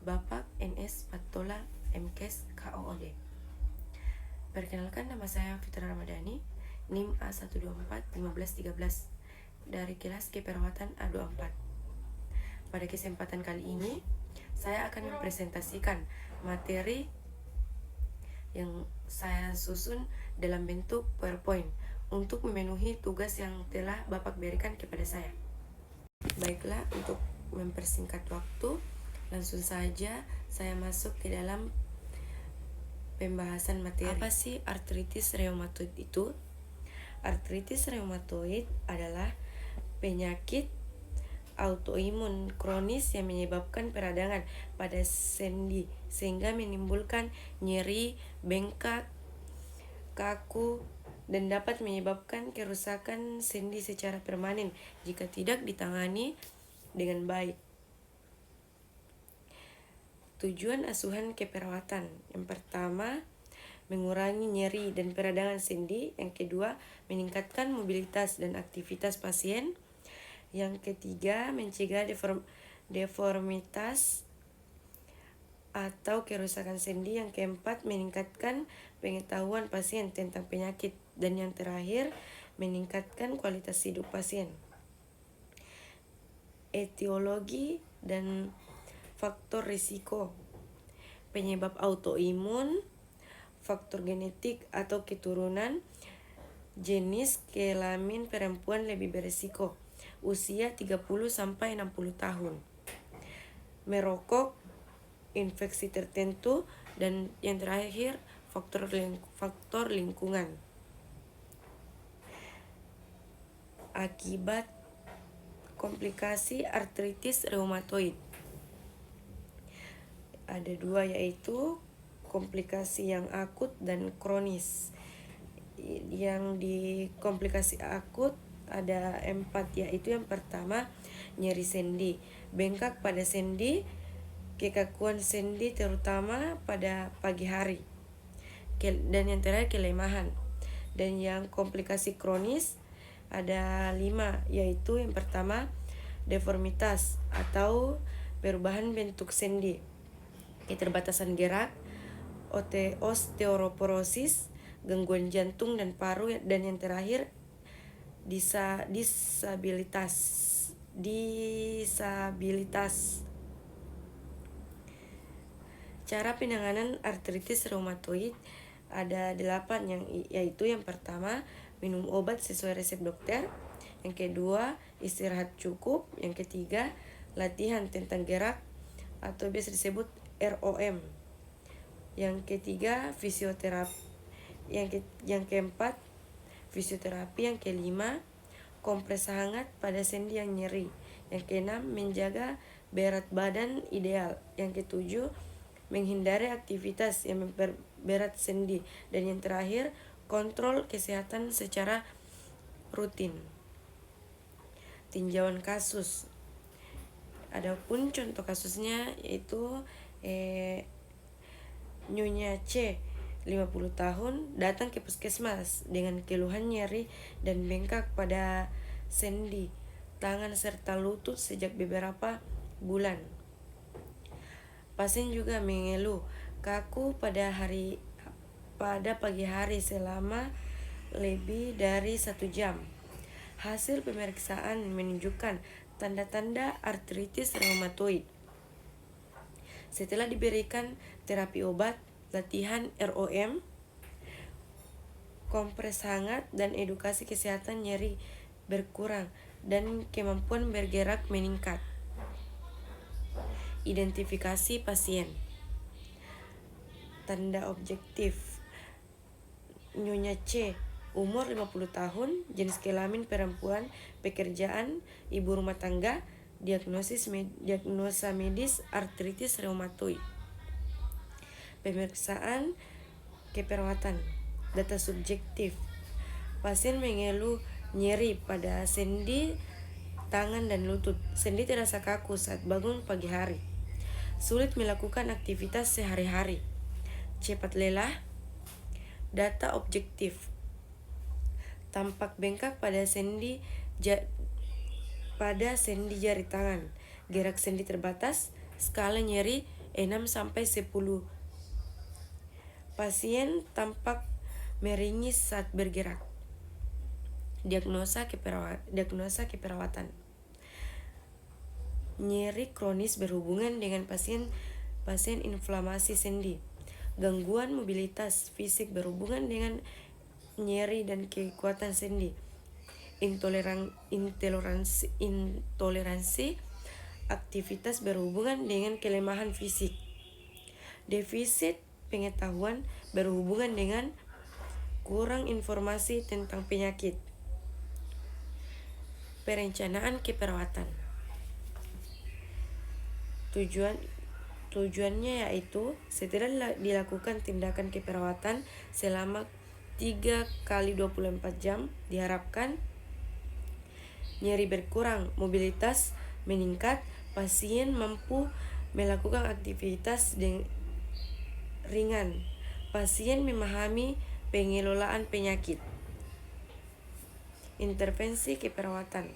Bapak NS Patola MKes KOOD. Perkenalkan, nama saya Fitra Ramadhani, NIM A1241513 dari kelas keperawatan A24. Pada kesempatan kali ini, saya akan mempresentasikan materi yang saya susun dalam bentuk PowerPoint untuk memenuhi tugas yang telah Bapak berikan kepada saya. Baiklah, untuk mempersingkat waktu, langsung saja saya masuk ke dalam pembahasan materi. Apa sih artritis reumatoid itu? Artritis reumatoid adalah penyakit autoimun kronis yang menyebabkan peradangan pada sendi sehingga menimbulkan nyeri, bengkak, kaku, dan dapat menyebabkan kerusakan sendi secara permanen jika tidak ditangani dengan baik. Tujuan asuhan keperawatan: yang pertama, mengurangi nyeri dan peradangan sendi. Yang kedua, meningkatkan mobilitas dan aktivitas pasien. Yang ketiga, mencegah deformitas atau kerusakan sendi. Yang keempat, meningkatkan pengetahuan pasien tentang penyakit. Dan yang terakhir, meningkatkan kualitas hidup pasien. Etiologi dan faktor risiko: penyebab autoimun, faktor genetik atau keturunan, jenis kelamin perempuan lebih berisiko, usia 30-60 tahun, merokok, infeksi tertentu, dan yang terakhir faktor lingkungan. Akibat komplikasi artritis reumatoid ada dua, yaitu komplikasi yang akut dan kronis. Yang di komplikasi akut ada 4, yaitu yang pertama, nyeri sendi, bengkak pada sendi, kekakuan sendi terutama pada pagi hari, dan yang terakhir kelemahan. Dan yang komplikasi kronis ada 5, yaitu yang pertama, deformitas atau perubahan bentuk sendi, keterbatasan gerak, osteoporosis, gangguan jantung dan paru, dan yang terakhir disabilitas. Cara penanganan artritis reumatoid ada 8, yaitu yang pertama, minum obat sesuai resep dokter. Yang kedua, istirahat cukup. Yang ketiga, latihan tentang gerak atau biasa disebut ROM. Yang ketiga, fisioterapi. Yang keempat, fisioterapi. Yang kelima, kompres hangat pada sendi yang nyeri. Yang keenam, menjaga berat badan ideal. Yang ketujuh, menghindari aktivitas yang memperberat sendi. Dan yang terakhir, kontrol kesehatan secara rutin. Tinjauan kasus. Adapun contoh kasusnya yaitu Nyonya C, 50 tahun, datang ke puskesmas dengan keluhan nyeri dan bengkak pada sendi, tangan serta lutut sejak beberapa bulan. Pasien juga mengeluh kaku pada pagi hari selama lebih dari 1 jam. Hasil pemeriksaan menunjukkan tanda-tanda artritis reumatoid. Setelah diberikan terapi obat, latihan ROM, kompres hangat, dan edukasi kesehatan, nyeri berkurang dan kemampuan bergerak meningkat. Identifikasi pasien. Tanda objektif: Nyonya C, umur 50 tahun, jenis kelamin perempuan, pekerjaan ibu rumah tangga, diagnosa medis artritis reumatoid. Pemeriksaan keperawatan. Data subjektif: pasien mengeluh nyeri pada sendi, tangan, dan lutut. Sendi terasa kaku saat bangun pagi hari. Sulit melakukan aktivitas sehari-hari. Cepat lelah. Data objektif: tampak bengkak pada sendi jari tangan, gerak sendi terbatas, skala nyeri 6-10. Pasien tampak meringis saat bergerak. Diagnosa keperawatan. Nyeri kronis berhubungan dengan pasien inflamasi sendi. Gangguan mobilitas fisik berhubungan dengan nyeri dan kekuatan sendi. Intoleransi aktivitas berhubungan dengan kelemahan fisik. Defisit pengetahuan berhubungan dengan kurang informasi tentang penyakit. Perencanaan keperawatan. Tujuannya yaitu setelah dilakukan tindakan keperawatan selama 3 kali 24 jam, diharapkan nyeri berkurang, mobilitas meningkat, pasien mampu melakukan aktivitas ringan, pasien memahami pengelolaan penyakit. Intervensi keperawatan.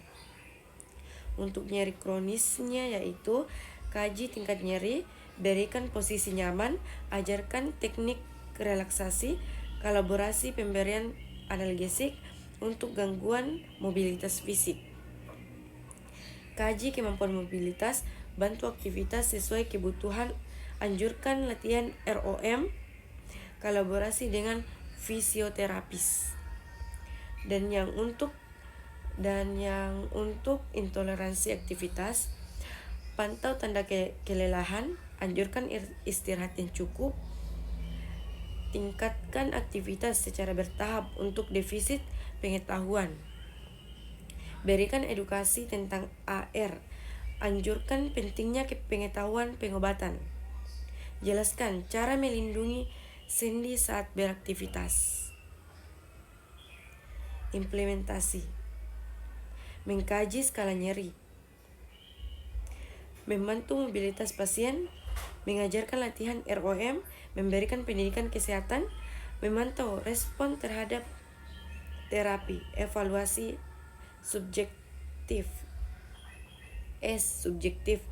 Untuk nyeri kronisnya yaitu kaji tingkat nyeri, berikan posisi nyaman, ajarkan teknik relaksasi, kolaborasi pemberian analgesik untuk gangguan mobilitas fisik. Kaji kemampuan mobilitas, bantu aktivitas sesuai kebutuhan, anjurkan latihan ROM, kolaborasi dengan fisioterapis. Dan yang untuk intoleransi aktivitas, pantau tanda kelelahan, anjurkan istirahat yang cukup, tingkatkan aktivitas secara bertahap untuk defisit pengetahuan. Berikan edukasi tentang AR, anjurkan pentingnya pengetahuan pengobatan. Jelaskan cara melindungi sendi saat beraktivitas. Implementasi. Mengkaji skala nyeri, membantu mobilitas pasien, mengajarkan latihan ROM, memberikan pendidikan kesehatan, memantau respon terhadap terapi, evaluasi subjektif. Subjektif.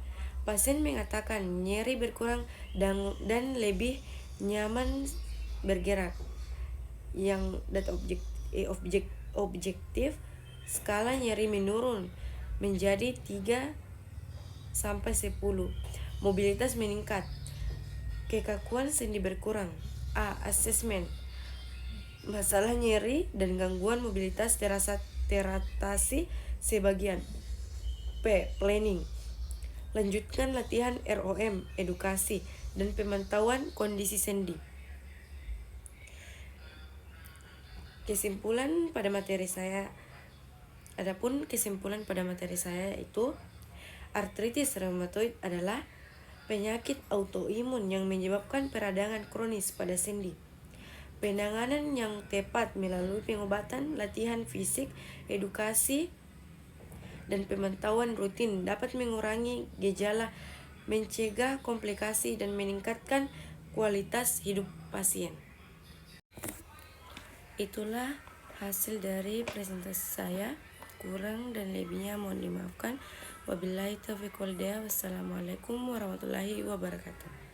Pasien mengatakan nyeri berkurang dan lebih nyaman bergerak. Yang data objektif, skala nyeri menurun menjadi 3-10. Mobilitas meningkat. Kekakuan sendi berkurang. A. Assessment. Masalah nyeri dan gangguan mobilitas teratasi sebagian. P. Planning. Lanjutkan latihan ROM, edukasi, dan pemantauan kondisi sendi. Kesimpulan pada materi saya yaitu artritis reumatoid adalah penyakit autoimun yang menyebabkan peradangan kronis pada sendi. Penanganan yang tepat melalui pengobatan, latihan fisik, edukasi, dan pemantauan rutin dapat mengurangi gejala, mencegah komplikasi, dan meningkatkan kualitas hidup pasien. Itulah hasil dari presentasi saya. Kurang dan lebihnya mohon dimaafkan. Wabillahi taufiq wal hidayah. Wassalamualaikum warahmatullahi wabarakatuh.